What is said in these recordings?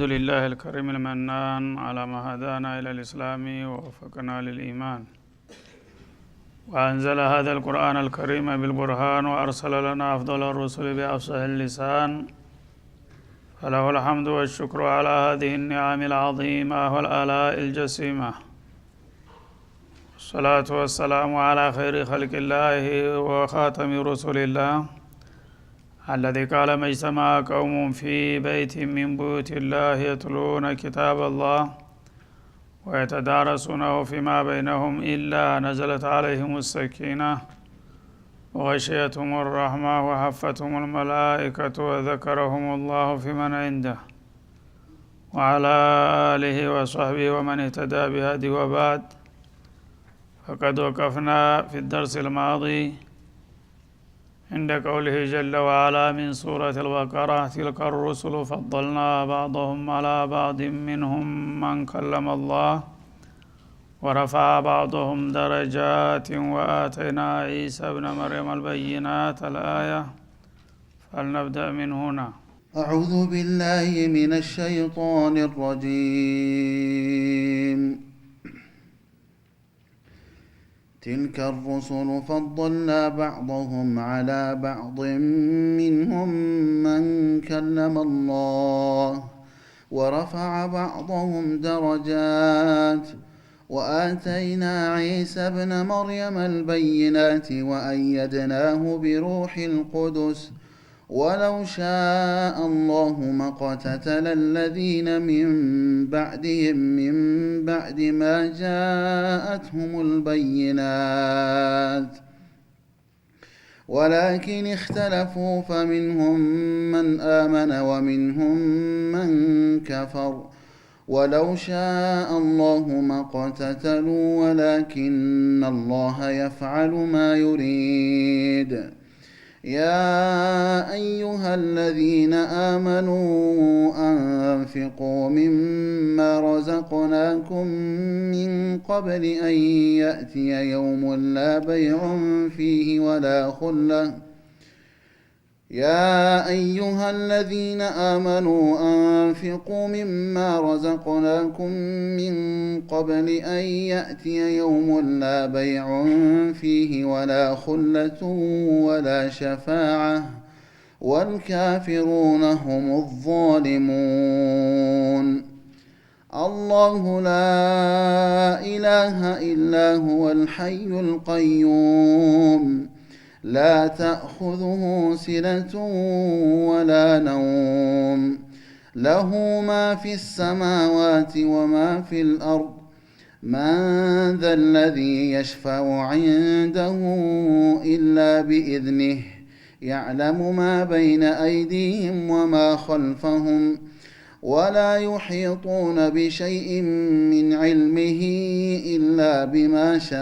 الحمد لله الكريم المنان على ما هدانا إلى الإسلام ووفقنا للإيمان وأنزل هذا القرآن الكريم بالبرهان وأرسل لنا أفضل الرسل بأفصح اللسان فله الحمد والشكر على هذه النعم العظيمة والآلاء الجسيمة. الصلاة والسلام على خير خلق الله وخاتم رسول الله الذي قال ما اجتمع قوم في بيت من بيوت الله يتلون كتاب الله ويتدارسونه فيما بينهم إلا نزلت عليهم السكينة وغشيتهم الرحمة وحفتهم الملائكة وذكرهم الله في من عنده وعلى آله وصحبه ومن اهتدى بهدي. وبعد، فقد وقفنا في الدرس الماضي عند قوله جل وعلا من سورة البقرة: تلك الرسل فضلنا بعضهم على بعض منهم من كلم الله ورفع بعضهم درجات وآتينا عيسى ابن مريم البينات الآية. فلنبدأ من هنا. أعوذ بالله من الشيطان الرجيم. تلك الرسل فضلنا بعضهم على بعض منهم من كلم الله ورفع بعضهم درجات وآتينا عيسى ابن مريم البينات وأيدناه بروح القدس ولو شاء الله ما اقتتل الذين من بعدهم من بعد ما جاءتهم البينات ولكن اختلفوا فمنهم من آمن ومنهم من كفر ولو شاء الله ما اقتتلوا ولكن الله يفعل ما يريد. يا أيها الذين آمنوا أنفقوا مما رزقناكم من قبل أن يأتي يوم لا بيع فيه ولا خلة يا أيها الذين آمنوا أنفقوا مما رزقناكم من قبل أن يأتي يوم لا بيع فيه ولا خلة ولا شفاعة والكافرون هم الظالمون. الله لا إله إلا هو الحي القيوم لا تأخذه سنة ولا نوم له ما في السماوات وما في الأرض من ذا الذي يشفع عنده إلا بإذنه يعلم ما بين أيديهم وما خلفهم ولا يحيطون بشيء من علمه إلا بما شاء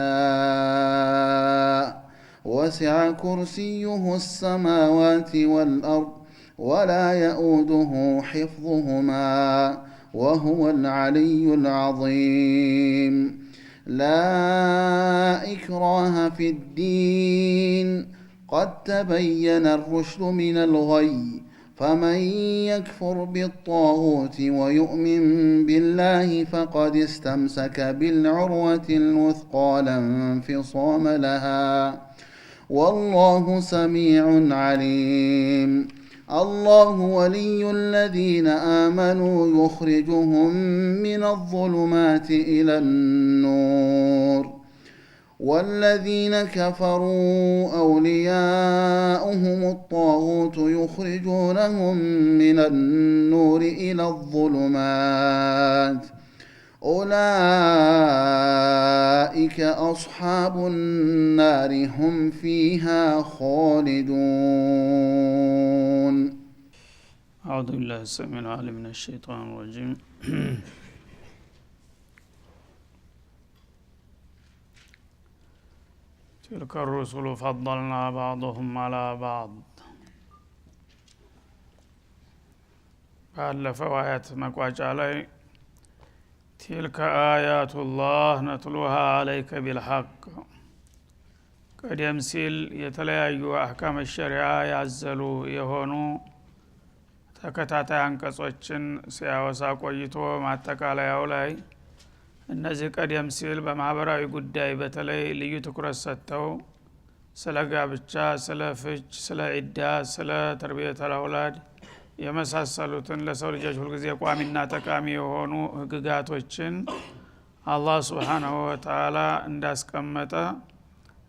وسع كرسيه السماوات والأرض ولا يؤوده حفظهما وهو العلي العظيم. لا إكراه في الدين قد تبين الرشد من الغي فمن يكفر بالطاغوت ويؤمن بالله فقد استمسك بالعروة الوثقى لا انفصام لها والله سميع عليم. الله ولي الذين آمنوا يخرجهم من الظلمات إلى النور والذين كفروا أولياؤهم الطاغوت يخرجونهم من النور إلى الظلمات أولئك أصحاب النار هم فيها خالدون. أعوذ بالله السميع العليم من الشيطان الرجيم. تلك الرسل فضلنا بعضهم على بعض ባለፈው አያት መቋጫ ላይ تلك آيات الله نتلوها عليك بالحق ቀደም ሲል የተለያዩ አህካም ሸሪዓ ያዘሉ የሆኑ ተከታታይ አንቀጾችን ሲያወሳ ቆይቶ ማጠቃለያው ላይ እነዚህ ቀደም ሲል በማህበራዊ ጉዳይ በተለይ ልዩ ትኩረት ሰጥተው ስለ ጋብቻ፣ ስለ ፍች፣ ስለ ዒዳ፣ ስለ ተርቢየተል አውላድ የመሳሰሉትን ለሰው ልጆች ሁልጊዜ ቋሚና ጠቃሚ የሆኑ ህግጋቶችን አላህ ሱብሓነሁ ወተዓላ እንዳስቀመጠ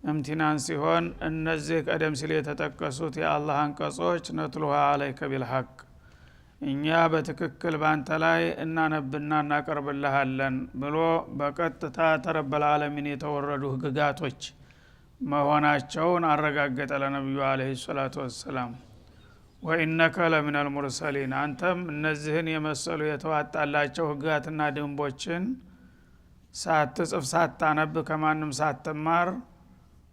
እምቲናን ሲሆን እነዚህ ቀደም ሲል የተጠቀሱት የአላህ አንቀጾች ነትሉሃ አለይከ ቢልሐቅ እኛ በትክክል ባንተ ላይ እናነብና እናቀርብልሃለን ብሎ በቀጥታ ተረበል ዓለሚን የተወረዱ ህግጋቶች መሆናቸውን አረጋገጠ ለነብዩ አለይሂ ሰላቱ ወሰላም። ወኢነከ ለሚነል ሙርሰሊን አንተም እነዚህን የመሰሉ የተዋጣላቸው ህግጋትና ደንቦችን ሳትጽፍ ሳታነብ ከማንም ሳትማር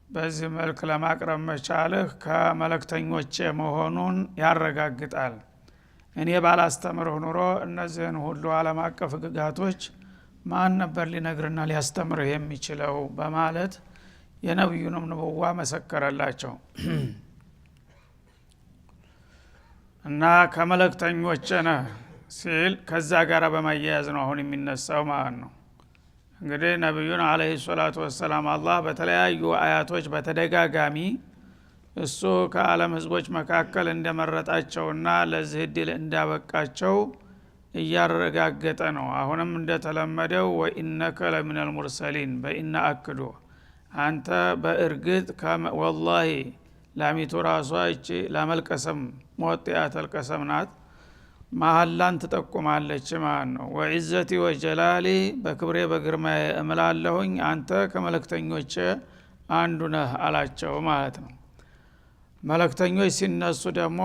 በዚህ መልክ ለማቅረብ መቻልህ ከመለክተኞች መሆኑን ያረጋግጣል። እኔ ባላስተምርህ ኑሮ እነዚህን ሁሉ ዓለም አቀፍ ህግጋቶች ማን ነበር ሊነግርና ሊያስተምርህ የሚችለው በማለት የነብዩንም ንቡዋ መሰከረላቸው እና ከመለክተኞች ነህ ሲል ከዛ ጋር በማያያዝ ነው አሁን የሚነሳው ማለት ነው። እንግዲህ ነብዩን አለይሂ ሰላቱ ወሰላም አላህ በተለያዩ አያቶች በተደጋጋሚ እሱ ከዓለም ህዝቦች መካከል እንደመረጣቸውና ለዚህ ድል እንዳበቃቸው እያረጋገጠ ነው። አሁንም እንደተለመደው ወኢነከ ለሚነል ሙርሰሊን በኢና አክዶ አንተ በእርግጥ ወላሂ ላሚቱ ራሷ እቺ ላመልቀሰም ሞጥያተል ቀሰም ናት፣ መሐላን ትጠቁማለች ማለት ነው። ወዒዘቲ ወጀላሊ በክብሬ በግርማዬ እምላለሁኝ አንተ ከመለክተኞች አንዱ ነህ አላቸው ማለት ነው። መለክተኞች ሲነሱ ደግሞ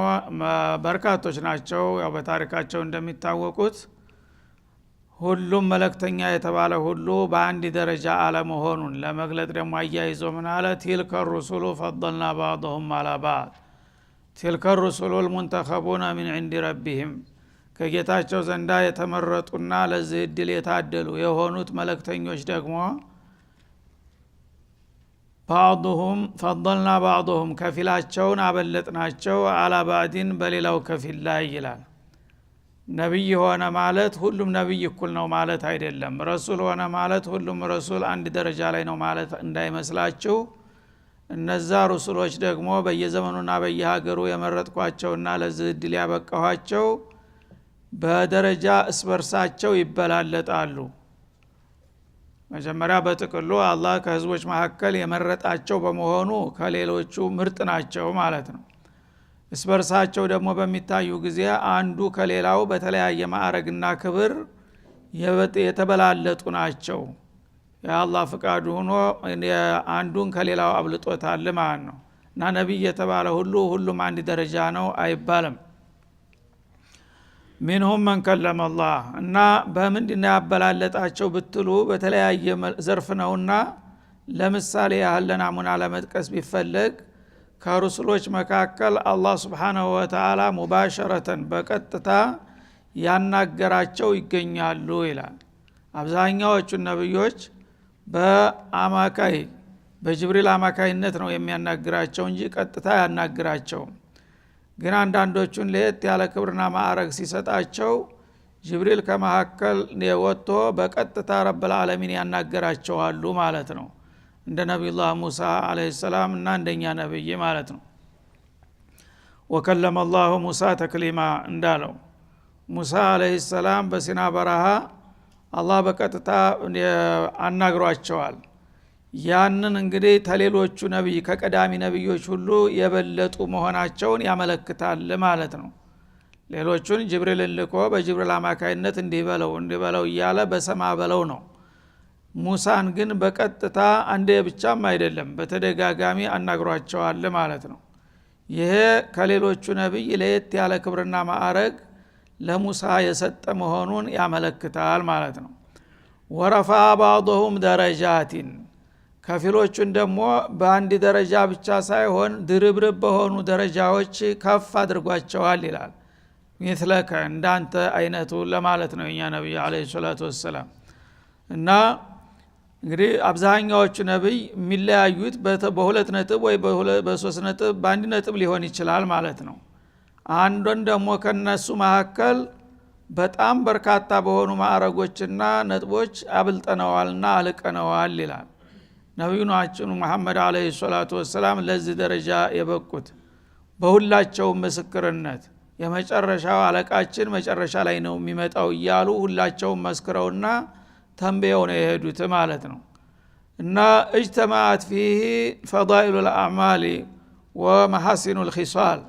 በርካቶች ናቸው። ያው በታሪካቸው እንደሚታወቁት ሁሉም መለክተኛ የተባለ ሁሉ በአንድ ደረጃ አለመሆኑን ለመግለጥ ደግሞ አያይዞ ምን አለ? ቲልከ ሩሱሉ ፈضልና ባዕضሁም አላ ባዕድ ቲልከ ሩሱሉ ልሙንተኸቡነ ሚን ዒንዲ ረቢህም ከጌታቸው ዘንዳ የተመረጡና ለዚህ እድል የታደሉ የሆኑት መለክተኞች ደግሞ ባዕضሁም ፈضልና ባዕضሁም ከፊላቸውን አበለጥናቸው አላ ባዕድን በሌላው ከፊል ላይ ይላል። ነብይ ሆነ ማለት ሁሉም ነብይ እኩል ነው ማለት አይደለም። ረሱል ሆነ ማለት ሁሉም ረሱል አንድ ደረጃ ላይ ነው ማለት እንዳይመስላችሁ። እነዛ ረሱሎች ደግሞ በየዘመኑና በየሀገሩ የመረጥኳቸውና ለዚህ እድል ያበቃኋቸው በደረጃ እስበርሳቸው ይበላለጣሉ። መጀመሪያ በጥቅሉ አላህ ከህዝቦች መካከል የመረጣቸው በመሆኑ ከሌሎቹ ምርጥ ናቸው ማለት ነው። እስበርሳቸው ደግሞ በሚታዩ ጊዜ አንዱ ከሌላው በተለያየ ማዕረግና ክብር የተበላለጡ ናቸው። የአላህ ፍቃዱ ሆኖ አንዱን ከሌላው አብልጦታል ማለት ነው። እና ነብይ የተባለ ሁሉም አንድ ደረጃ ነው አይባልም። ሚንሁም መን ከለመ አላህ እና በምንድነው ያበላለጣቸው ብትሉ በተለያየ ዘርፍ ነውና ለምሳሌ ያህል ለናሙና ለመጥቀስ ቢፈለግ ከሩሱሎች መካከል አላህ ሱብሓነሁ ወተዓላ ሙባሸረተን በቀጥታ ያናገራቸው ይገኛሉ ይላል። አብዛኛዎቹ ነብዮች በጅብሪል አማካይነት ነው የሚያናግራቸው እንጂ ቀጥታ ያናግራቸው። ግን አንዳንዶቹን ለየት ያለ ክብርና ማዕረግ ሲሰጣቸው ጅብሪል ከመካከል ወጥቶ በቀጥታ ረብል ዓለሚን ያናገራቸዋሉ ማለት ነው። እንደ ነብዩላህ ሙሳ አለይሂ ሰላም እና እንደኛ ነብይ ማለት ነው። ወከለመ አላሁ ሙሳ ተክሊማ እንዳለው ሙሳ አለይሂ ሰላም በሲና በረሃ አላህ በቀጥታ አናግሯቸዋል። ያንን እንግዲህ ተሌሎቹ ነብይ ከቀዳሚ ነብዮች ሁሉ የበለጡ መሆናቸውን ያመለክታል ማለት ነው። ሌሎቹን ጅብሪል ልኮ በጅብሪል አማካይነት እንዲበለው እያለ በሰማ በለው ነው። ሙሳን ግን በቀጥታ አንዴ ብቻም አይደለም በተደጋጋሚ አናግሯቸዋል ማለት ነው። ይሄ ከሌሎቹ ነብይ ለየት ያለ ክብርና ማዕረግ ለሙሳ የሰጠ መሆኑን ያመለክታል ማለት ነው። ወረፋ ባዕضሁም ደረጃቲን ከፊሎቹን ደግሞ በአንድ ደረጃ ብቻ ሳይሆን ድርብርብ በሆኑ ደረጃዎች ከፍ አድርጓቸዋል ይላል። ሚስለከ እንዳንተ አይነቱ ለማለት ነው የኛ ነብይ አለይሂ ሰላቱ ወሰላም። እና እንግዲህ አብዛኛዎቹ ነብይ የሚለያዩት በሁለት ነጥብ ወይ በሶስት ነጥብ በአንድ ነጥብ ሊሆን ይችላል ማለት ነው። አንዱን ደግሞ ከነሱ መካከል በጣም በርካታ በሆኑ ማዕረጎችና ነጥቦች አብልጠነዋልና አልቀነዋል ይላል። ነብዩናችን መሐመድ አለይሂ ሰላቱ ወሰላም ለዚህ ደረጃ የበቁት በሁላቸው ምስክርነት የመጨረሻው አለቃችን መጨረሻ ላይ ነው የሚመጣው እያሉ ሁላቸው መስክረውና ተንበየው ነው የሄዱት ማለት ነው። እና اجتمعت فيه فضائل الاعمال ومحاسن الخصال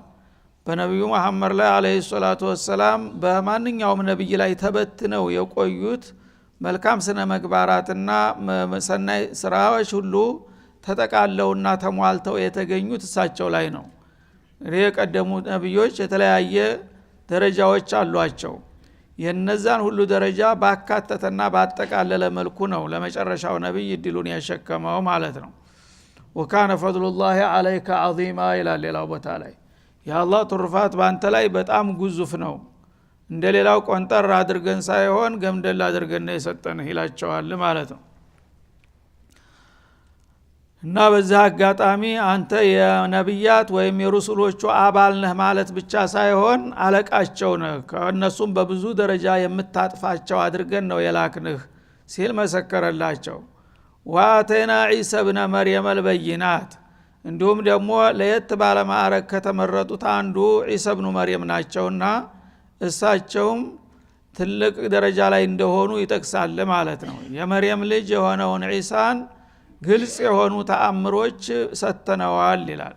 በነብዩ መሐመድ ላይ አለይሂ ሰላቱ ወሰላም በማንኛውም ነብይ ላይ ተበትነው የቆዩት መልካም ስነ ምግባራትና ሰናይ ስራዎች ሁሉ ተጠቃለውና ተሟልተው የተገኙት እሳቸው ላይ ነው። የቀደሙ ነብዮች የተለያየ ደረጃዎች አሏቸው። የነዛን ሁሉ ደረጃ ባካተተና ባጠቃለለ መልኩ ነው ለመጨረሻው ነብይ ድሉን ያሸከመው ማለት ነው። وكان فضل الله عليك عظيما ይላል ሌላው ቦታ ላይ የአላህ ትሩፋት ባንተ ላይ በጣም ግዙፍ ነው፣ እንደሌላው ቆንጠር አድርገን ሳይሆን ገምደል አድርገን የሰጠንህ ይላቸዋል ማለት ነው። እና በዛ አጋጣሚ አንተ የነብያት ወይም የሩሱሎቹ አባል ነህ ማለት ብቻ ሳይሆን አለቃቸው ነህ፣ ከነሱም በብዙ ደረጃ የምታጥፋቸው አድርገን ነው የላክንህ ሲል መሰከረላቸው። ወአተና ዒሳ ኢብነ መርየም አልበይናት እንዲሁም ደግሞ ለየት ባለ ማዕረግ ከተመረጡት አንዱ ዒሳ ኢብኑ መርየም ናቸውና እሳቸውም ትልቅ ደረጃ ላይ እንደሆኑ ይጠቅሳል ማለት ነው። የመርየም ልጅ የሆነውን ዒሳን ግልጽ የሆኑ ተአምሮች ሰተነዋል ይላል።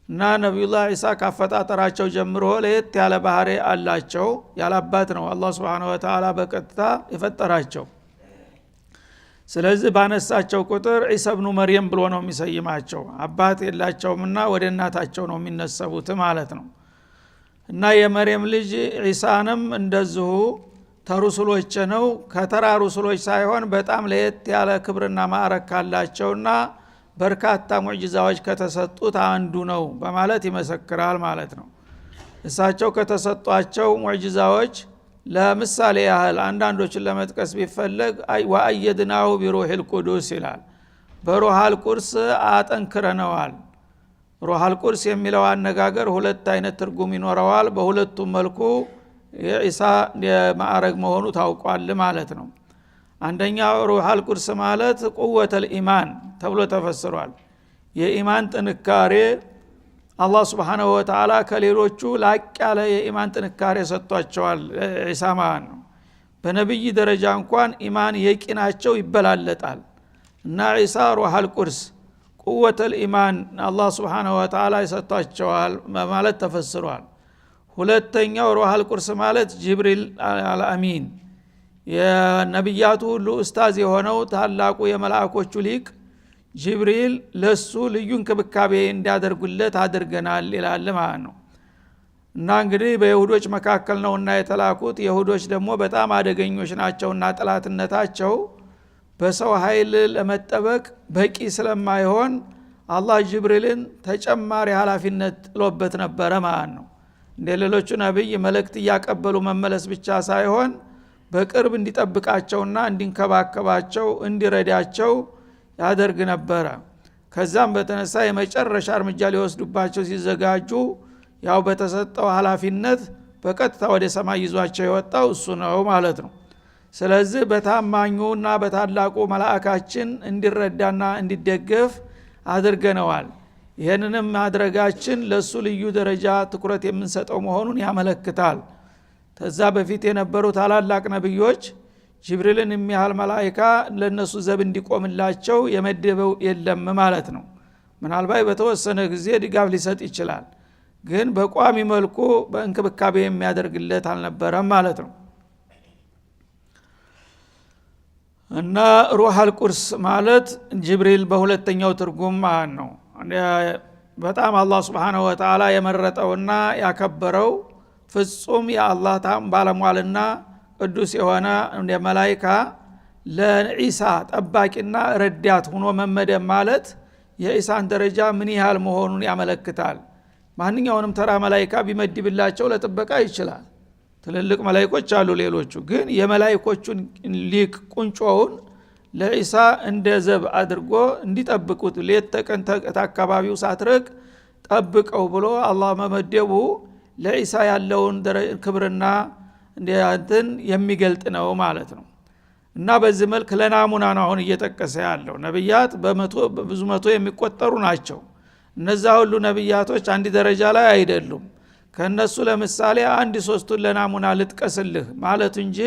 እና ነብዩላህ ዒሳ ካፈጣጠራቸው ጀምሮ ለየት ያለ ባህሪ አላቸው። ያላባት ነው አላህ Subhanahu Wa Ta'ala በቀጥታ የፈጠራቸው። ስለዚህ ባነሳቸው ቁጥር ዒሳ ኢብኑ መርየም ብሎ ነው የሚሰይማቸው። አባት የላቸውምና ወደ እናታቸው ነው የሚነሰቡት ማለት ነው። እና የመርየም ልጅ ዒሳንም እንደዚሁ ተሩሱሎች ነው፣ ከተራ ሩሱሎች ሳይሆን በጣም ለየት ያለ ክብርና ማዕረግ ካላቸውና በርካታ ሙዕጂዛዎች ከተሰጡት አንዱ ነው በማለት ይመሰክራል ማለት ነው። እሳቸው ከተሰጧቸው ሙዕጂዛዎች ለምሳሌ ያህል አንዳንዶችን ለመጥቀስ ቢፈለግ ወአየድናሁ ቢሩሂል ቁዱስ ይላል። በሩሃል ቁርስ አጠንክረነዋል። ሩሃል ቁርስ የሚለው አነጋገር ሁለት አይነት ትርጉም ይኖረዋል። በሁለቱም መልኩ የዒሳ ማዕረግ መሆኑ ታውቋል ማለት ነው። አንደኛው ሩሃል ቁርስ ማለት ቁወተል ኢማን ተብሎ ተፈስሯል። የኢማን ጥንካሬ አላህ Subhanahu Wa Ta'ala ከሌሎቹ ላቅ ያለ የኢማን ጥንካሬ ሰጥቷቸዋል ዒሳ ማለት ነው። በነብይ ደረጃ እንኳን ኢማን የቂናቸው ይበላለጣል እና ዒሳ ሩሃል ቁርስ ቁወተል ኢማን አላህ Subhanahu Wa Ta'ala ሰጥቷቸዋል ማለት ተፈስሯል። ሁለተኛው ሩሃል ቁርስ ማለት ጅብሪል አልአሚን የነብያቱ ሁሉ ኡስታዝ የሆነው ታላቁ የመላእክቶቹ ሊቅ ጅብሪል ለሱ ልዩ እንክብካቤ እንዲያደርጉለት አድርገናል ይላል ማለት ነው። እና እንግዲህ በይሁዶች መካከል ነውና የተላኩት። ይሁዶች ደግሞ በጣም አደገኞች ናቸውና ጥላትነታቸው በሰው ኃይል ለመጠበቅ በቂ ስለማይሆን አላህ ጅብሪልን ተጨማሪ ኃላፊነት ጥሎበት ነበረ ማለት ነው። እንደሌሎቹ ነብይ መልእክት ያቀበሉ መመለስ ብቻ ሳይሆን በቅርብ እንዲጠብቃቸውና እንዲንከባከባቸው እንዲረዳቸው ያደርግ ነበረ። ከዛም በተነሳ የመጨረሻ እርምጃ ሊወስዱባቸው ሲዘጋጁ ያው በተሰጠው ኃላፊነት በቀጥታ ወደ ሰማይ ይዟቸው የወጣው እሱ ነው ማለት ነው። ስለዚህ በታማኙና በታላቁ መላእክታችን እንዲረዳና እንዲደገፍ አድርገነዋል። ይሄንንም ማድረጋችን ለሱ ልዩ ደረጃ ትኩረት የምንሰጠው መሆኑን ያመለክታል። ከዛ በፊት የነበሩ ታላላቅ ነብዮች ጅብሪልን የሚያህል መላእክት ለነሱ ዘብ እንዲቆምላቸው የመደበው የለም ማለት ነው። ምናልባት በተወሰነ ጊዜ ድጋፍ ሊሰጥ ይችላል፣ ግን በቋሚ መልኩ በእንክብካቤ የሚያደርግለት አልነበረም ማለት ነው። እና ሩሃል ቁርስ ማለት ጅብሪል በሁለተኛው ትርጉም ማለት ነው። በጣም አላህ Subhanahu Wa Ta'ala የመረጠውና ያከበረው ፍጹም የአላህ ባለሟልና ቅዱስ የሆነ እንደ መላእክት ለዒሳ ጠባቂና ረዳት ሆኖ መመደብ ማለት የዒሳን ደረጃ ምን ያህል መሆኑን ያመለክታል። ማንኛውንም ተራ መላእክት ቢመድብላቸው ለጥበቃ ይችላል። ትልልቅ መላእክቶች አሉ ሌሎቹ፣ ግን የመላእክቶቹን ሊቅ ቁንጮውን ለዒሳ እንደ ዘብ አድርጎ እንዲጠብቁት ሌት ተቀን አካባቢው ሳትርቅ ጠብቀው ብሎ አላህ መመደቡ ለኢሳ ያለውን ክብርና እንትን የሚገልጥ ነው ማለት ነው። እና በዚህ መልክ ለናሙና ነው አሁን እየጠቀሰ ያለው። ነብያት በብዙ መቶ የሚቆጠሩ ናቸው። እነዛ ሁሉ ነብያቶች አንድ ደረጃ ላይ አይደሉም። ከነሱ ለምሳሌ አንድ ሶስቱን ለናሙና ልጥቀስልህ ማለት እንጂ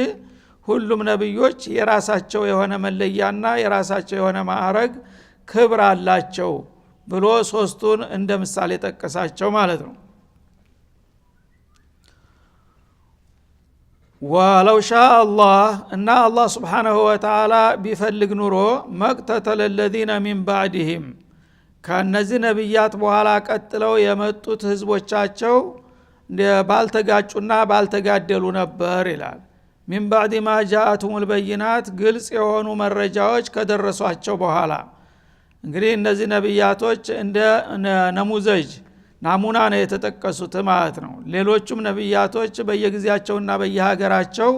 ሁሉም ነብዮች የራሳቸው የሆነ መለያና የራሳቸው የሆነ ማዕረግ ክብር አላቸው ብሎ ሶስቱን እንደ ምሳሌ ጠቀሳቸው ማለት ነው። ወለው ሻአ አላህ እና አላህ ስብሓንሁ ወተዓላ ቢፈልግ ኑሮ መቅተተለ ለዚነ ሚን ባዕድህም ከእነዚህ ነቢያት በኋላ ቀጥለው የመጡት ህዝቦቻቸው ባልተጋጩና ባልተጋደሉ ነበር ይላል። ሚን ባዕድ ማ ጃአቱሙል በይናት ግልጽ የሆኑ መረጃዎች ከደረሷቸው በኋላ እንግዲህ እነዚህ ነቢያቶች እንደ ነሙዘጅ ናሙና ነው የተጠቀሱት ማለት ነው። ሌሎቹም ነቢያቶች በየጊዜያቸውና በየሀገራቸው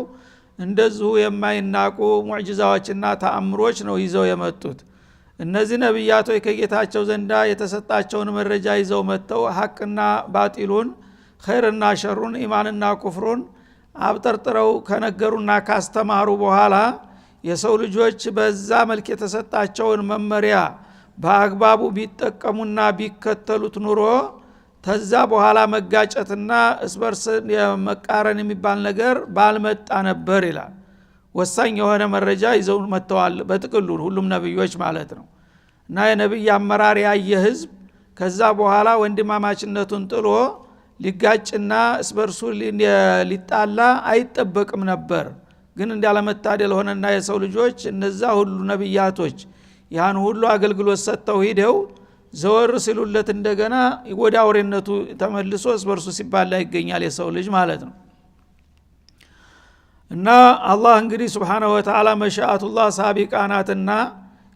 እንደዚሁ የማይናቁ ሙዕጂዛዎችና ተአምሮች ነው ይዘው የመጡት። እነዚህ ነቢያቶች ከጌታቸው ዘንዳ የተሰጣቸውን መረጃ ይዘው መጥተው ሐቅና ባጢሉን ኸይርና ሸሩን ኢማንና ኩፍሩን አብጠርጥረው ከነገሩና ካስተማሩ በኋላ የሰው ልጆች በዛ መልክ የተሰጣቸውን መመሪያ በአግባቡ ቢጠቀሙና ቢከተሉት ኑሮ ተዛ በኋላ መጋጨትና እስበርስ መቃረን የሚባል ነገር ባልመጣ ነበር ይላል። ወሳኝ የሆነ መረጃ ይዘው መጥተዋል በጥቅሉ ሁሉም ነብዮች ማለት ነው። እና የነብይ አመራር ያየ ህዝብ ከዛ በኋላ ወንድማማችነቱን ጥሎ ሊጋጭና እስበርሱ ሊጣላ አይጠበቅም ነበር። ግን እንዳለመታደል ሆነና የሰው ልጆች እነዛ ሁሉ ነብያቶች ያን ሁሉ አገልግሎት ሰጥተው ሂደው ዘወር ሲሉለት እንደገና ወደ አውሬነቱ ተመልሶ እስበርሱ ሲባላ ይገኛል የሰው ልጅ ማለት ነው። እና አላህ እንግዲህ ሱብሓነሁ ወተዓላ መሻአቱላህ ሳቢቃናትና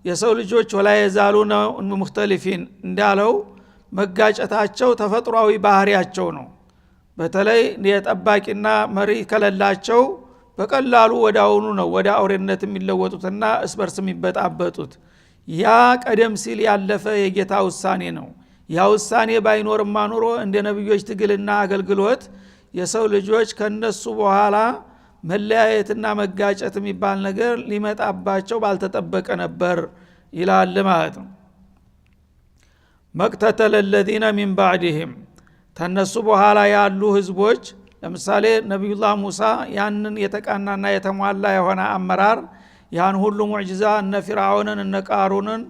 የሰው ልጆች ወላ የዛሉነ ሙኽተሊፊን እንዳለው መጋጨታቸው ተፈጥሯዊ ባህሪያቸው ነው። በተለይ የጠባቂና መሪ ከለላቸው በቀላሉ ወዳውኑ ነው ወደ አውሬነት የሚለወጡትና እስበርስ የሚበጣበጡት። ያ ቀደም ሲል ያለፈ የጌታ ውሳኔ ነው። ያ ውሳኔ ባይኖርማ ኑሮ እንደ ነብዮች ትግልና አገልግሎት የሰው ልጆች ከነሱ በኋላ መለያየትና መጋጨት የሚባል ነገር ሊመጣባቸው ባልተጠበቀ ነበር ይላል ማለት ነው። መቅተተለ ለዚነ ሚን ባዕድህም ተነሱ በኋላ ያሉ ህዝቦች ለምሳሌ ነቢዩላህ ሙሳ ያንን የተቃናና የተሟላ የሆነ አመራር ያን ሁሉ ሙዕጂዛ እነ ፊርዓውንን እነ ቃሩንን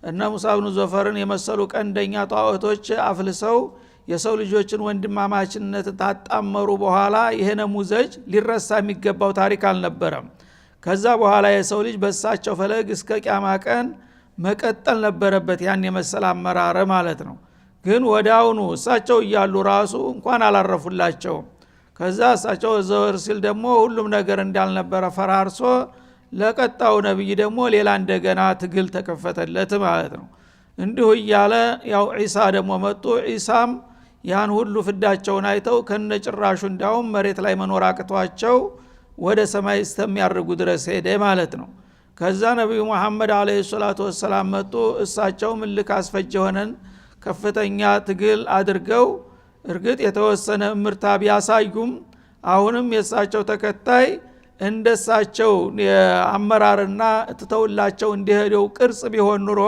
እነ ሙሳ ብኑ ዘፈርን የመሰሉ ቀንደኛ ጣዖቶች አፍልሰው የሰው ልጆችን ወንድማማችነት ታጣመሩ በኋላ ይሄ ነሙዘጅ ሊረሳ የሚገባው ታሪክ አልነበረም። ከዛ በኋላ የሰው ልጅ በሳቸው ፈለግ እስከ ቂያማ ቀን መቀጠል ነበረበት ያን የመሰለ አመራር ማለት ነው። ግን ወዳውኑ እሳቸው እያሉ ራሱ እንኳን አላረፉላቸው። ከዛ እሳቸው ዘወር ሲል ደግሞ ሁሉም ነገር እንዳልነበረ ፈራርሶ ለቀጣው ነብይ ደግሞ ሌላ እንደገና ትግል ተከፈተለት ማለት ነው። እንዲሁ እያለ ያው ዒሳ ደግሞ መጡ። ዒሳም ያን ሁሉ ፍዳቸውን አይተው ከነጭራሹ እንዳውም መሬት ላይ መኖር አቅቷቸው ወደ ሰማይ እስከሚያርጉ ድረስ ሄደ ማለት ነው። ከዛ ነብዩ መሐመድ አለይሂ ሰላቱ ወሰላም መጡ። እሳቸው ምልክ አስፈጅ ሆነን ከፍተኛ ትግል አድርገው እርግጥ የተወሰነ ምርታ ቢያሳዩም አሁንም የእሳቸው ተከታይ እንደሳቸው አመራርና ትተውላቸው እንዲሄደው ቅርጽ ቢሆን ኑሮ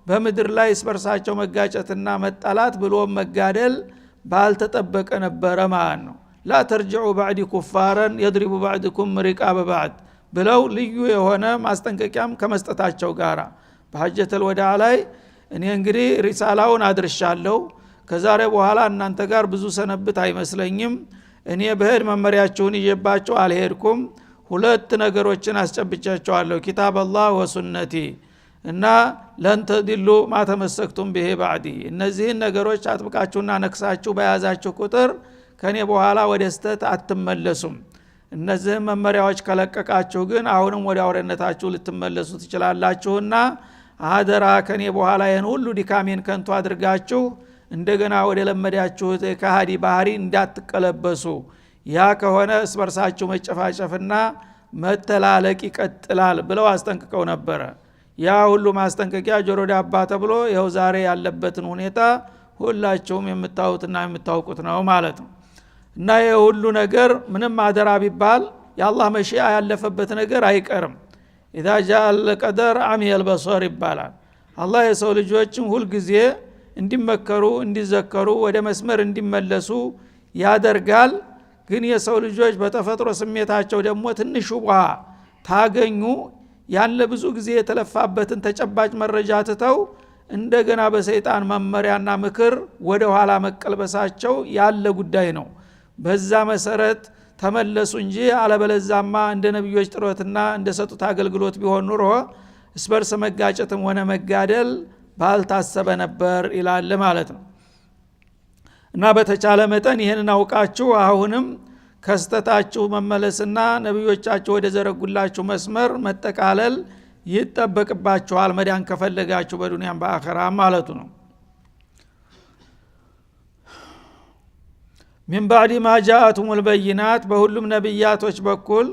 በምድር ላይ እስበርሳቸው መጋጨትና መጣላት ብሎ መጋደል ባልተጠበቀ ነበረ ማለት ነው። ላ ተርጅዑ ባዕዲ ኩፋረን የድሪቡ ባዕድኩም ሪቃበ ባዕድ ብለው ልዩ የሆነ ማስጠንቀቂያም ከመስጠታቸው ጋራ በሐጀተል ወዳዕ ላይ እኔ እንግዲህ ሪሳላውን አድርሻለሁ፣ ከዛሬ በኋላ እናንተ ጋር ብዙ ሰነብት አይመስለኝም፣ እኔ በህድ መመሪያችሁን ይዤባቸው አልሄድኩም፣ ሁለት ነገሮችን አስጨብቻቸዋለሁ፣ ኪታብ አላህ ወሱነቲ እና ለንተዲሉ ማተመሰክቱም ብሄ ባዕዲ። እነዚህን ነገሮች አጥብቃችሁና ነክሳችሁ በያዛችሁ ቁጥር ከኔ በኋላ ወደ ስተት አትመለሱም። እነዚህን መመሪያዎች ከለቀቃችሁ ግን አሁንም ወደ አውሬነታችሁ ልትመለሱ ትችላላችሁና አደራ ከኔ በኋላ ይህን ሁሉ ድካሜን ከንቱ አድርጋችሁ እንደገና ወደ ለመዳችሁት ከሃዲ ባህሪ እንዳትቀለበሱ። ያ ከሆነ እስበርሳችሁ መጨፋጨፍና መተላለቅ ይቀጥላል ብለው አስጠንቅቀው ነበረ። ያ ሁሉ ማስጠንቀቂያ ጆሮ ዳባ ተብሎ ይኸው ዛሬ ያለበትን ሁኔታ ሁላችሁም የምታዩትና የምታውቁት ነው ማለት ነው። እና የሁሉ ነገር ምንም አደራ ቢባል የአላህ መሺአ ያለፈበት ነገር አይቀርም። اذا جاء القدر عمي البصر ይባላል። አላህ የሰው ልጆችን ሁሉ ጊዜ እንዲመከሩ እንዲዘከሩ ወደ መስመር እንዲመለሱ ያደርጋል። ግን የሰው ልጆች በተፈጥሮ ስሜታቸው ደግሞ ትንሽ ውሃ ታገኙ ያለ ብዙ ጊዜ የተለፋበትን ተጨባጭ መረጃ ትተው እንደገና በሰይጣን መመሪያና ምክር ወደ ኋላ መቀልበሳቸው ያለ ጉዳይ ነው። በዛ መሰረት ተመለሱ እንጂ አለበለዛማ እንደ ነብዮች ጥሮትና እንደ ሰጡት አገልግሎት ቢሆን ኑሮ እስበርስ መጋጨትም ሆነ መጋደል ባልታሰበ ነበር ይላል ማለት ነው። እና በተቻለ መጠን ይሄንን አውቃችሁ አሁንም ከስተታችሁ መመለስና ነብዮቻችሁ ወደ ዘረጉላችሁ መስመር መጠቃለል ይጠበቅባችኋል መዳን ከፈለጋችሁ በዱንያም በአኺራም ማለቱ ነው። من بعد ما جاءتهم البينات በሁሉም ነብያቶች በኩል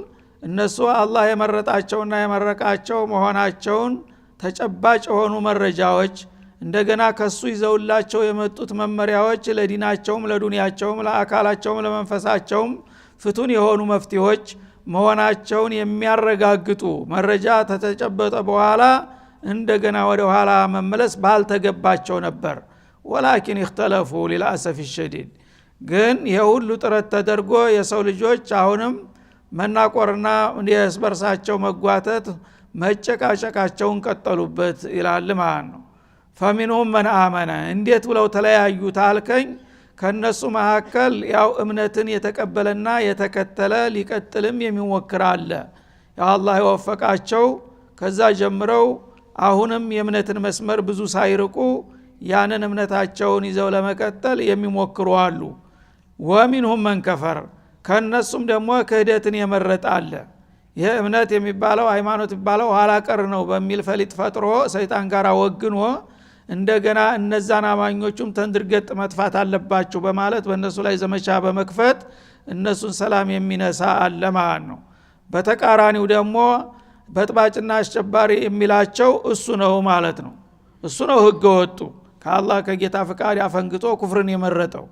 እነሱ አላህ የመረጣቸውና የመረቃቸው መሆናቸውን ተጨባጭ የሆኑ መረጃዎች እንደገና ከሱ ይዘውላቸው የመጡት መመሪያዎች ለዲናቸውም ለዱንያቸውም ለአካላቸውም ለመንፈሳቸውም ፍቱን የሆኑ መፍትሄዎች መሆናቸውን የሚያረጋግጡ መረጃ ተተጨበጠ በኋላ እንደገና ወደ ኋላ መመለስ ባልተገባቸው ነበር። ወላኪን اختلفوا للاسف الشديد ግን የሁሉ ጥረት ተደርጎ የሰው ልጆች አሁንም መናቆርና የስበርሳቸው መጓተት መጨቃጨቃቸውን ቀጠሉበት ይላል ማለት ነው። فمنهم من آمن እንዴት ብለው ተለያዩ ታልከኝ ከነሱ መካከል ያው እምነትን የተቀበለና የተከተለ ሊቀጥልም የሚሞክር አለ። ያ አላህ የወፈቃቸው ከዛ ጀምረው አሁንም የእምነትን መስመር ብዙ ሳይርቁ ያንን እምነታቸውን ይዘው ለመቀጠል የሚሞክሩ አሉ። ወሚንሁም መን ከፈር ከነሱም ደግሞ ክህደትን የመረጠ አለ። ይህ እምነት የሚባለው ሃይማኖት የሚባለው ኋላ ቀር ነው በሚል ፈሊጥ ፈጥሮ ሰይጣን ጋር ወግኖ እንደገና እነዛን አማኞቹም ተንድርገጥ መጥፋት አለባቸው በማለት በእነሱ ላይ ዘመቻ በመክፈት እነሱን ሰላም የሚነሳ አለ ማለት ነው። በተቃራኒው ደግሞ በጥባጭና አስጨባሪ የሚላቸው እሱ ነው ማለት ነው። እሱ ነው ህገ ወጡ ከአላህ ከጌታ ፍቃድ ያፈንግጦ ኩፍርን የመረጠው።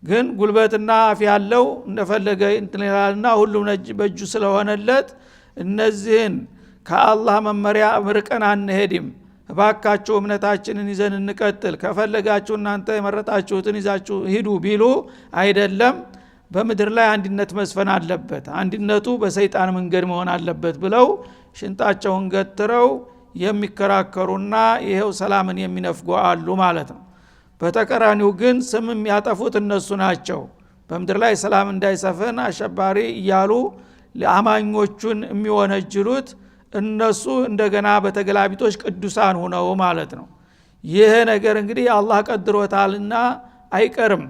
ግን ጉልበትና አፍ ያለው እንደፈለገ እንትላልና ሁሉም በእጁ ስለሆነለት እነዚህን ከአላህ መመሪያ ምርቀን አንሄድም እባካችሁ እምነታችንን ይዘን እንቀጥል ከፈለጋችሁ እናንተ የመረጣችሁትን ይዛችሁ ሂዱ ቢሉ አይደለም በመድር ላይ አንድነት መስፈን አለበት አንድነቱ በሰይጣን መንገድ መሆን አለበት ብለው ሽንጣቸውን ገትረው የሚከራከሩና ይሄው ሰላምን የሚነፍጉ አሉ ማለት ነው። በተቀራኒው ግን ስም የሚያጠፉት እነሱ ናቸው። በመድር ላይ ሰላም እንዳይሰፍን አሸባሪ እያሉ ለአማኞቹን የሚወነጅሉት እነሱ እንደገና በተገላቢጦች ቅዱሳን ሆነው ማለት ነው። ይሄ ነገር እንግዲህ አላህ ቀድሮታልና አይቀርም።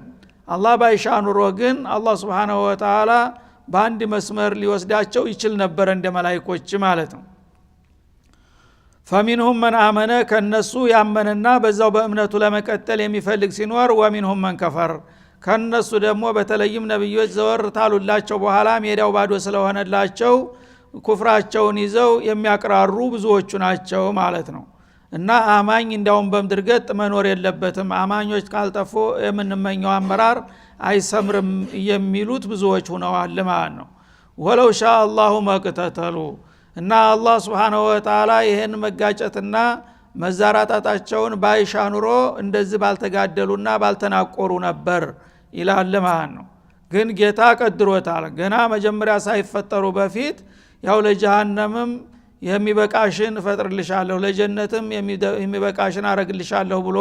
አላህ ባይሻ ኑሮ ግን አላህ Subhanahu Wa Ta'ala በአንድ መስመር ሊወስዳቸው ይችል ነበር እንደ መላእክቶች ማለት ነው። فمنهم من آمن ከነሱ ያመነና በዛው በእምነቱ ለመቀጠል የሚፈልግ ሲኖር ወሚንሁም መን ከፈር ከነሱ ደግሞ በተለይም ነብዮች ዘወር ታሉላቸው በኋላ ሜዳው ባዶ ስለሆነላቸው ኩፍራቸውን ይዘው የሚያቀራሩ ብዙዎቹ ናቸው ማለት ነው። እና አማኝ እንዳውም በምድርገጥ መኖር የለበትም አማኞች ካልጠፉ የምንመኘው አመራር አይሰምርም የሚሉት ብዙዎች ሆነዋል ማለት ነው። ወለው ሻ አላሁ መቅተተሉ እና አላህ Subhanahu Wa Ta'ala ይሄን መጋጨትና መዛራጣታቸውን ባይሻ ኑሮ እንደዚህ ባልተጋደሉና ባልተናቆሩ ነበር ይላል ማለት ነው። ግን ጌታ ቀድሮታል። ገና መጀመሪያ ሳይፈጠሩ በፊት ያው ለጀሃነምም የሚበቃሽን ፈጥርልሻለሁ ለጀነትም የሚበቃሽን አረግልሻለሁ ብሎ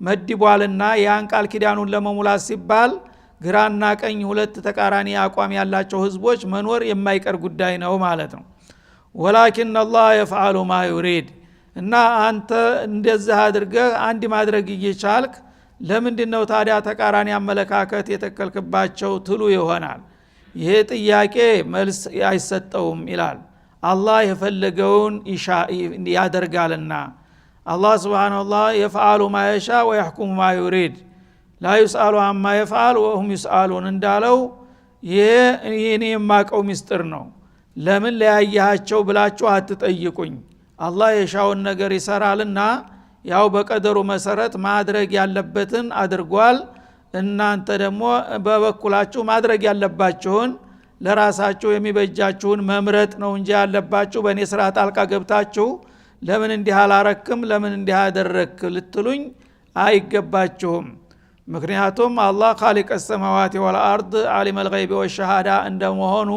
መድቧልና ያን ቃል ኪዳኑን ለመሙላት ሲባል ግራና ቀኝ ሁለት ተቃራኒ አቋም ያላቸው ህዝቦች መኖር የማይቀር ጉዳይ ነው ማለት ነው። ወላኪን አላህ يفعل ما يريد እና አንተ እንደዚህ አድርገህ አንድ ማድረግ እየቻልክ ለምንድነው ታዲያ ተቃራኒ አመለካከት የተከልክባቸው ትሉ ይሆናል። ይሄ ጥያቄ መልስ አይሰጠውም ይላል። አላህ የፈለገውን ያደርጋልና አላህ Subhanahu Wa Ta'ala يفعل ما يشاء ويحكم ما يريد لا يسأل عما يفعل وهم يسألون እንዳለው ይሄ እኔ የማቀው ሚስጥር ነው። ለምን ለያያቸው ብላችሁ አትጠይቁኝ። አላህ የሻውን ነገር ይሰራልና ያው በቀደሩ መሰረት ማድረግ ያለበትን አድርጓል። እናንተ ደግሞ በበኩላችሁ ማድረግ ያለባችሁን ለራሳችሁ የሚበጃችሁን መምረጥ ነው እንጂ ያለባችሁ በእኔ ስራ ጣልቃ ገብታችሁ ለምን እንዲህ አላረክም ለምን እንዲህ አደረክ ልትሉኝ አይገባችሁም። ምክንያቱም አላህ ኻሊቅ السماوات والارض ዓሊም الغይብ والشهادة እንደመሆኑ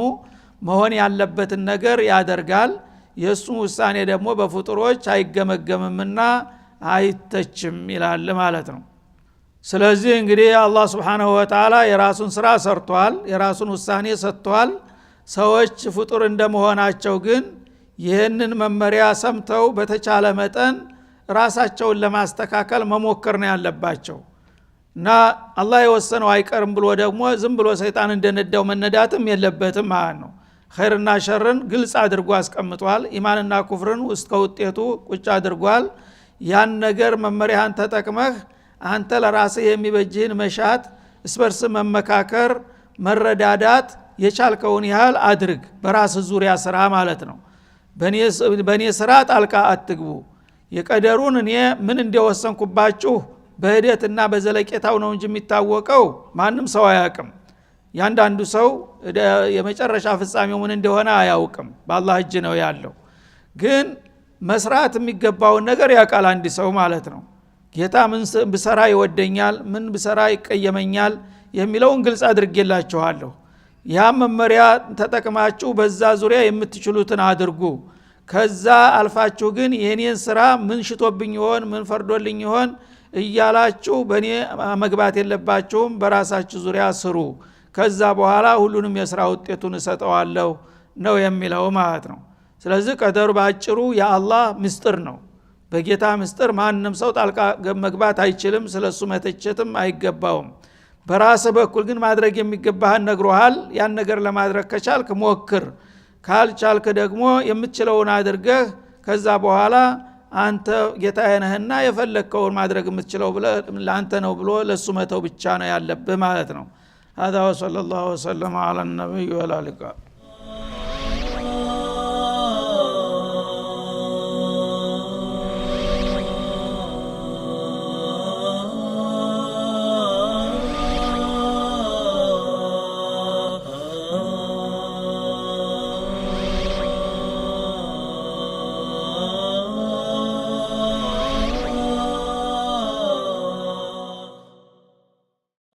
መሆን ያለበትን ነገር ያደርጋል። የሱ ውሳኔ ደግሞ በፍጡሮች አይገመገምምና አይተችም ይላል ማለት ነው። ስለዚህ እንግዲህ አላህ Subhanahu Wa Ta'ala የራሱን ስራ ሰርቷል፣ የራሱን ውሳኔ ሰጥቷል። ሰዎች ፍጡር እንደመሆናቸው ግን ይህንን መመሪያ ሰምተው በተቻለ መጠን ራሳቸውን ለማስተካከል መሞከር ነው ያለባቸው እና አላህ የወሰነው አይቀርም ብሎ ደግሞ ዝም ብሎ ሰይጣን እንደነዳው መነዳትም የለበትም ማለት ነው። ኸይርና ሸርን ግልጽ አድርጎ አስቀምጧል። ኢማንና ኩፍርን ውስጥ ከውጤቱ ቁጭ አድርጓል። ያን ነገር መመሪያን ተጠቅመህ አንተ ለራስህ የሚበጅህን መሻት እስበርስ መመካከር መረዳዳት የቻልከውን ያህል አድርግ። በራስ ዙሪያ ስራ ማለት ነው። በኔ ስራ ጣልቃ አትግቡ። የቀደሩን እኔ ምን እንደወሰንኩባችሁ በሂደትና በዘለቄታው ነው እንጂ የሚታወቀው ማንም ሰው አያውቅም። ያንዳንዱ ሰው የመጨረሻ ፍጻሜው ምን እንደሆነ አያውቅም፣ በአላህ እጅ ነው ያለው። ግን መስራት የሚገባውን ነገር ያውቃል አንድ ሰው ማለት ነው። ጌታ ምን ብሰራ ይወደኛል፣ ምን ብሰራ ይቀየመኛል የሚለውን ግልጽ አድርጌላችኋለሁ። ያ መመሪያ ተጠቅማችሁ በዛ ዙሪያ የምትችሉትን አድርጉ። ከዛ አልፋችሁ ግን የኔን ስራ ምን ሽቶብኝ ይሆን ምን ፈርዶልኝ ይሆን እያላችሁ በኔ መግባት የለባችሁም። በራሳችሁ ዙሪያ ስሩ። ከዛ በኋላ ሁሉንም የሥራ ውጤቱን እሰጠዋለሁ ነው የሚለው ማለት ነው። ስለዚህ ቀደሩ ባጭሩ የአላህ ምስጢር ነው። በጌታ ምስጢር ማንንም ሰው ጣልቃ መግባት አይችልም፣ ስለሱ መተቸትም አይገባውም። በራስ በኩል ግን ማድረግ የሚገባህን ነግሮሃል። ያን ነገር ለማድረግ ከቻልክ ሞክር፣ ካልቻልክ ደግሞ የምትችለውን አድርገህ ከዛ በኋላ አንተ ጌታዬ ነህና የፈለከውን ማድረግ የምትችለው ለአንተ ነው ብሎ ለሱ መተው ብቻ ነው ያለብህ ማለት ነው። هذا وصلى الله وسلم على النبي وعلى اله